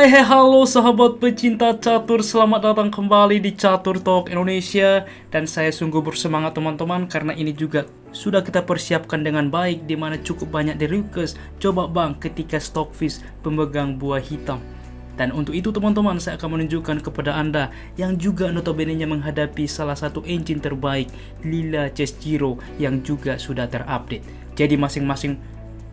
Halo sahabat pecinta catur, selamat datang kembali di Catur Talk Indonesia. Dan saya sungguh bersemangat teman-teman, karena ini juga sudah kita persiapkan dengan baik, dimana cukup banyak di request, coba bang ketika Stockfish pemegang buah hitam. Dan untuk itu teman-teman, saya akan menunjukkan kepada Anda yang juga notabene-nya menghadapi salah satu engine terbaik, Lila Chess Giro, yang juga sudah terupdate. Jadi masing-masing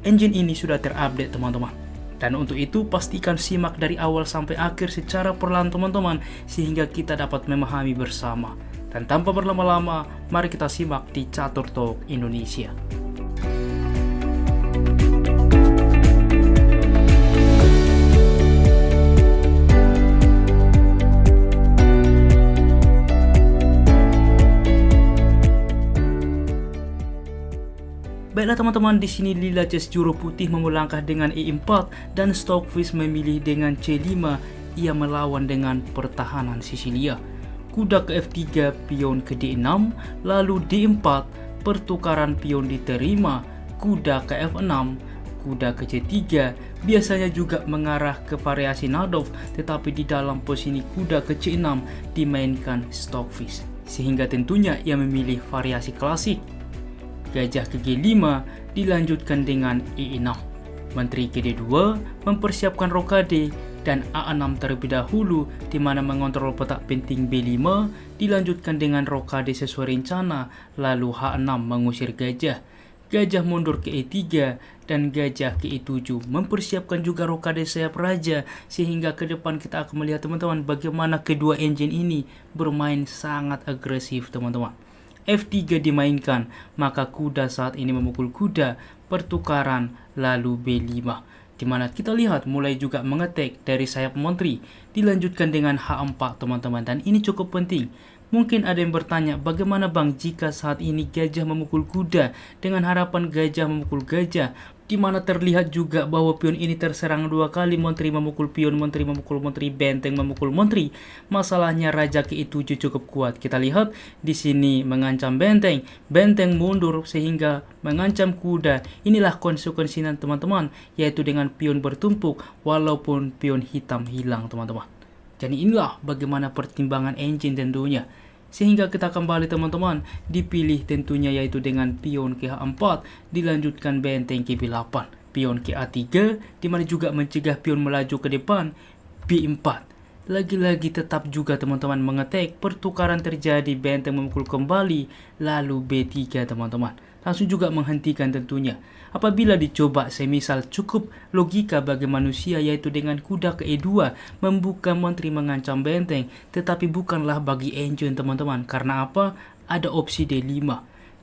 engine ini sudah terupdate teman-teman. Dan untuk itu pastikan simak dari awal sampai akhir secara perlahan teman-teman, sehingga kita dapat memahami bersama. Dan tanpa berlama-lama, mari kita simak di Catur Talk Indonesia. Baiklah teman-teman, di sini Lila Chess Giro putih melangkah dengan E4 dan Stockfish memilih dengan C5. Ia melawan dengan pertahanan Sisilia. Kuda ke F3, pion ke D6, lalu D4, pertukaran pion diterima. Kuda ke F6, kuda ke C3, biasanya juga mengarah ke variasi Nadov, tetapi di dalam posisi kuda ke C6 dimainkan Stockfish, sehingga tentunya ia memilih variasi klasik. Gajah ke G5 dilanjutkan dengan E6. Menteri ke D2 mempersiapkan rokade dan A6 terlebih dahulu, di mana mengontrol petak penting B5 dilanjutkan dengan rokade sesuai rencana, lalu H6 mengusir gajah. Gajah mundur ke E3 dan gajah ke E7 mempersiapkan juga rokade sayap raja, sehingga ke depan kita akan melihat teman-teman bagaimana kedua engine ini bermain sangat agresif teman-teman. F3 dimainkan, maka kuda saat ini memukul kuda, pertukaran, lalu B5, dimana kita lihat mulai juga mengetek dari sayap menteri, dilanjutkan dengan H4 teman-teman. Dan ini cukup penting. Mungkin ada yang bertanya, bagaimana bang jika saat ini gajah memukul kuda, dengan harapan gajah memukul gajah, di mana terlihat juga bahwa pion ini terserang dua kali, menteri memukul pion, menteri memukul menteri, benteng memukul menteri. Masalahnya raja ke E7 cukup kuat. Kita lihat di sini mengancam benteng, benteng mundur sehingga mengancam kuda. Inilah konsekuensinya teman-teman, yaitu dengan pion bertumpuk walaupun pion hitam hilang teman-teman. Jadi inilah bagaimana pertimbangan engine tentunya. Sehingga kita kembali teman-teman, dipilih tentunya yaitu dengan pion ke H4, dilanjutkan benteng ke B8, pion ke A3, dimana juga mencegah pion melaju ke depan, B4. Lagi-lagi tetap juga teman-teman mengetek, pertukaran terjadi, benteng memukul kembali, lalu B3 teman-teman. Langsung juga menghentikan tentunya. Apabila dicoba semisal cukup logika bagi manusia, yaitu dengan kuda ke E2 membuka menteri mengancam benteng, tetapi bukanlah bagi engine teman-teman. Karena apa? Ada opsi D5,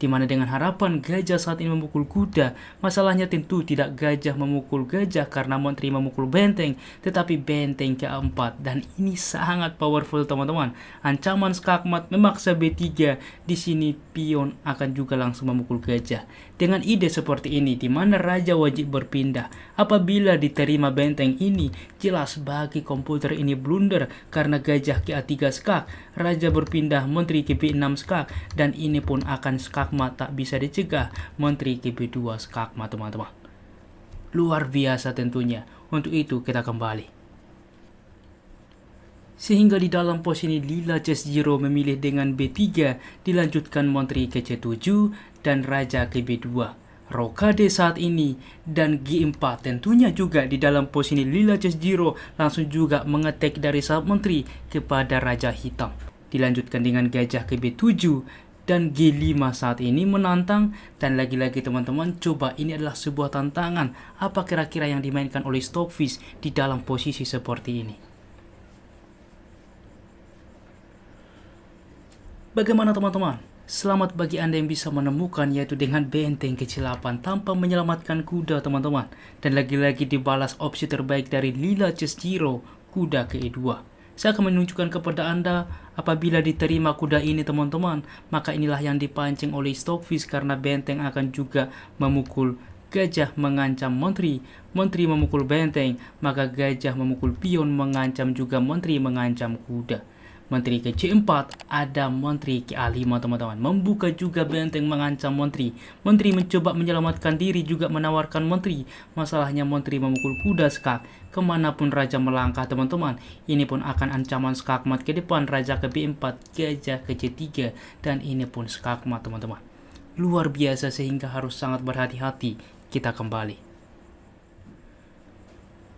dimana dengan harapan gajah saat ini memukul kuda. Masalahnya tentu tidak gajah memukul gajah karena menteri memukul benteng, tetapi benteng ke A4. Dan ini sangat powerful teman-teman. Ancaman skakmat memaksa B3, di sini pion akan juga langsung memukul gajah. Dengan ide seperti ini, di mana raja wajib berpindah. Apabila diterima benteng ini, jelas bagi komputer ini blunder, karena gajah ke A3 skak, raja berpindah, menteri ke B6 skak, dan ini pun akan skakmat tak bisa dicegah, menteri ke B2 skakmat teman-teman. Luar biasa tentunya. Untuk itu kita kembali. Sehingga di dalam posisi Lila Chess Giro memilih dengan B3, dilanjutkan menteri ke C7 dan raja ke B2. Rokade saat ini dan G4 tentunya juga di dalam posisi Lila Chess Giro langsung juga mengetek dari sayap menteri kepada raja hitam. Dilanjutkan dengan gajah ke B7 dan G5 saat ini menantang. Dan lagi-lagi teman-teman, coba ini adalah sebuah tantangan. Apa kira-kira yang dimainkan oleh Stockfish di dalam posisi seperti ini? Bagaimana teman-teman? Selamat bagi Anda yang bisa menemukan, yaitu dengan benteng ke C8 tanpa menyelamatkan kuda teman-teman. Dan lagi-lagi dibalas opsi terbaik dari Lila Chess Giro, kuda ke E2. Saya akan menunjukkan kepada Anda, apabila diterima kuda ini teman-teman, maka inilah yang dipancing oleh Stockfish, karena benteng akan juga memukul gajah mengancam menteri, menteri memukul benteng, maka gajah memukul pion mengancam juga menteri mengancam kuda. Menteri ke C4 ada Menteri ke A5 teman-teman. Membuka juga benteng mengancam Menteri. Menteri mencoba menyelamatkan diri juga menawarkan Menteri. Masalahnya Menteri memukul kuda skak. Kemanapun Raja melangkah teman-teman. Ini pun akan ancaman skakmat ke depan. Raja ke B4, gajah ke C3. Dan ini pun skakmat teman-teman. Luar biasa sehingga harus sangat berhati-hati. Kita kembali.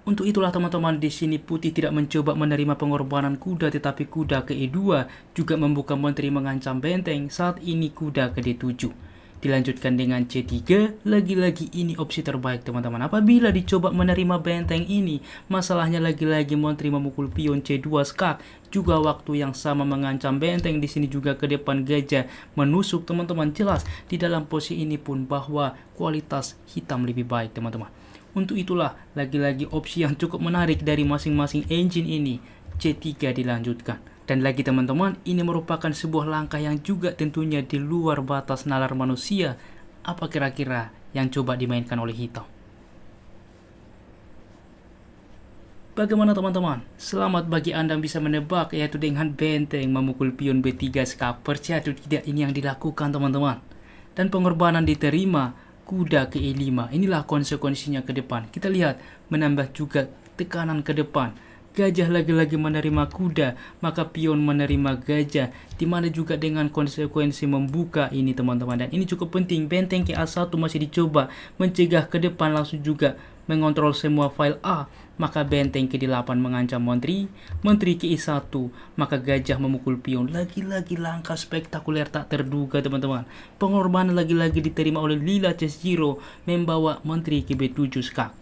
Untuk itulah teman-teman, di sini putih tidak mencoba menerima pengorbanan kuda, tetapi kuda ke E2 juga membuka Menteri mengancam benteng. Saat ini kuda ke D7. Dilanjutkan dengan C3, lagi-lagi ini opsi terbaik teman-teman. Apabila dicoba menerima benteng ini, masalahnya lagi-lagi Menteri memukul pion C2 skak. Juga waktu yang sama mengancam benteng. Di sini juga ke depan gajah menusuk teman-teman. Jelas di dalam posisi ini pun bahwa kualitas hitam lebih baik teman-teman. Untuk itulah lagi-lagi opsi yang cukup menarik dari masing-masing engine ini. C3 dilanjutkan. Dan lagi teman-teman, ini merupakan sebuah langkah yang juga tentunya di luar batas nalar manusia. Apa kira-kira yang coba dimainkan oleh hitam? Bagaimana teman-teman? Selamat bagi Anda bisa menebak, yaitu dengan benteng memukul pion B3 skak. Percaya atau tidak, ini yang dilakukan teman-teman. Dan pengorbanan diterima. Kuda ke E5, inilah konsekuensinya ke depan. Kita lihat, menambah juga tekanan ke depan. Gajah lagi-lagi menerima kuda, maka pion menerima gajah. Dimana juga dengan konsekuensi membuka ini teman-teman. Dan ini cukup penting, benteng ke A1 masih dicoba mencegah ke depan, langsung juga mengontrol semua file A. Maka benteng ke D8 mengancam Menteri. Menteri ke E1, maka gajah memukul pion. Lagi-lagi langkah spektakuler tak terduga teman-teman. Pengorbanan lagi-lagi diterima oleh Lila Chess0, membawa Menteri ke B7 skak.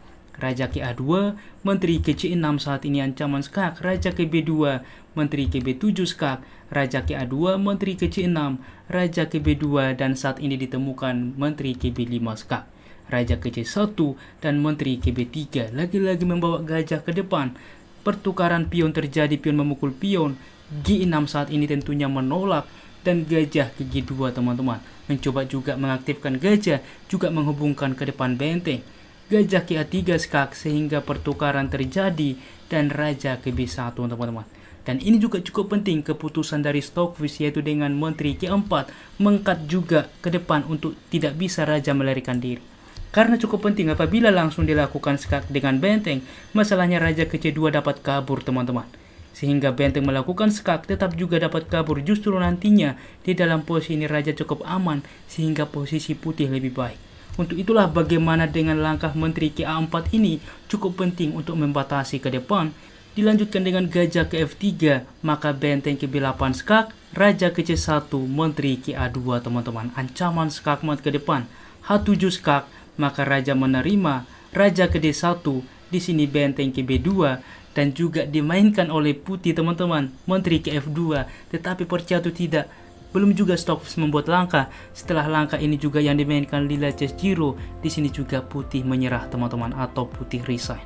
Raja ke A2, Menteri ke C6 saat ini ancaman skak. Raja ke B2, Menteri ke B7 skak. Raja ke A2, Menteri ke C6, Raja ke B2, dan saat ini ditemukan Menteri ke B5 skak. Raja ke C1 dan Menteri ke B3, lagi-lagi membawa gajah ke depan. Pertukaran pion terjadi, pion memukul pion. G6 saat ini tentunya menolak, dan gajah ke G2 teman-teman. Mencoba juga mengaktifkan gajah, juga menghubungkan ke depan benteng. Gajah ke A3 skak sehingga pertukaran terjadi, dan Raja ke B1 teman-teman. Dan ini juga cukup penting keputusan dari Stockfish, yaitu dengan Menteri ke4 mengkat juga ke depan untuk tidak bisa Raja melarikan diri. Karena cukup penting apabila langsung dilakukan skak dengan benteng, masalahnya Raja ke C2 dapat kabur teman-teman. Sehingga benteng melakukan skak tetap juga dapat kabur, justru nantinya di dalam posisi ini Raja cukup aman sehingga posisi putih lebih baik. Untuk itulah bagaimana dengan langkah Menteri ke A4 ini cukup penting untuk membatasi ke depan. Dilanjutkan dengan gajah ke F3, maka benteng ke B8 skak, Raja ke C1, Menteri ke A2 teman-teman. Ancaman skakmat ke depan. H7 skak, maka Raja menerima. Raja ke D1, di sini benteng ke B2, dan juga dimainkan oleh putih teman-teman. Menteri ke F2, tetapi percaya atau tidak, belum juga Stockfish membuat langkah. Setelah langkah ini juga yang dimainkan Lila Chess0, di sini juga putih menyerah teman-teman, atau putih resign.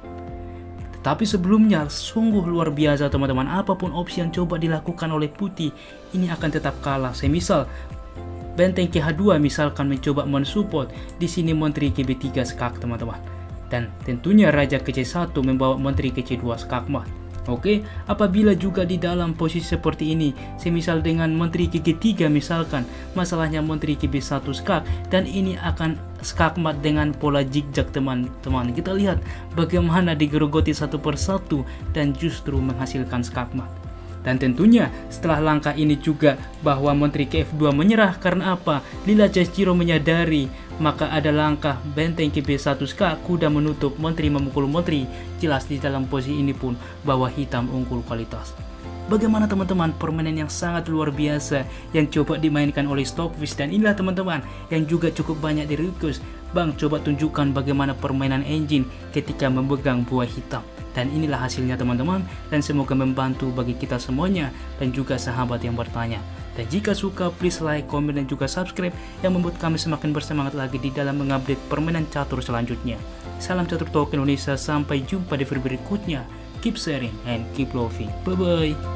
Tetapi sebelumnya sungguh luar biasa teman-teman. Apapun opsi yang coba dilakukan oleh putih, ini akan tetap kalah. Semisal benteng ke H2 misalkan mencoba mensupport, di sini Menteri ke B3 skak teman-teman. Dan tentunya Raja ke C1 membawa Menteri ke C2 skakmat. Oke, apabila juga di dalam posisi seperti ini, semisal dengan Menteri ke G3 misalkan, masalahnya Menteri ke B1 skak, dan ini akan skakmat dengan pola zigzag teman-teman. Kita lihat bagaimana digerogoti satu persatu dan justru menghasilkan skakmat. Dan tentunya setelah langkah ini juga bahwa Menteri ke F2 menyerah. Karena apa? Lila Chess0 menyadari, maka ada langkah benteng ke B1 skak, kuda menutup, Menteri memukul Menteri. Jelas di dalam posisi ini pun bahwa hitam unggul kualitas. Bagaimana teman-teman, permainan yang sangat luar biasa yang coba dimainkan oleh Stockfish. Dan inilah teman-teman yang juga cukup banyak di request, Bang coba tunjukkan bagaimana permainan engine ketika memegang buah hitam. Dan inilah hasilnya teman-teman, dan semoga membantu bagi kita semuanya dan juga sahabat yang bertanya. Dan jika suka, please like, komen, dan juga subscribe yang membuat kami semakin bersemangat lagi di dalam mengupdate permainan catur selanjutnya. Salam Catur Talk Indonesia, sampai jumpa di video berikutnya. Keep sharing and keep loving. Bye-bye.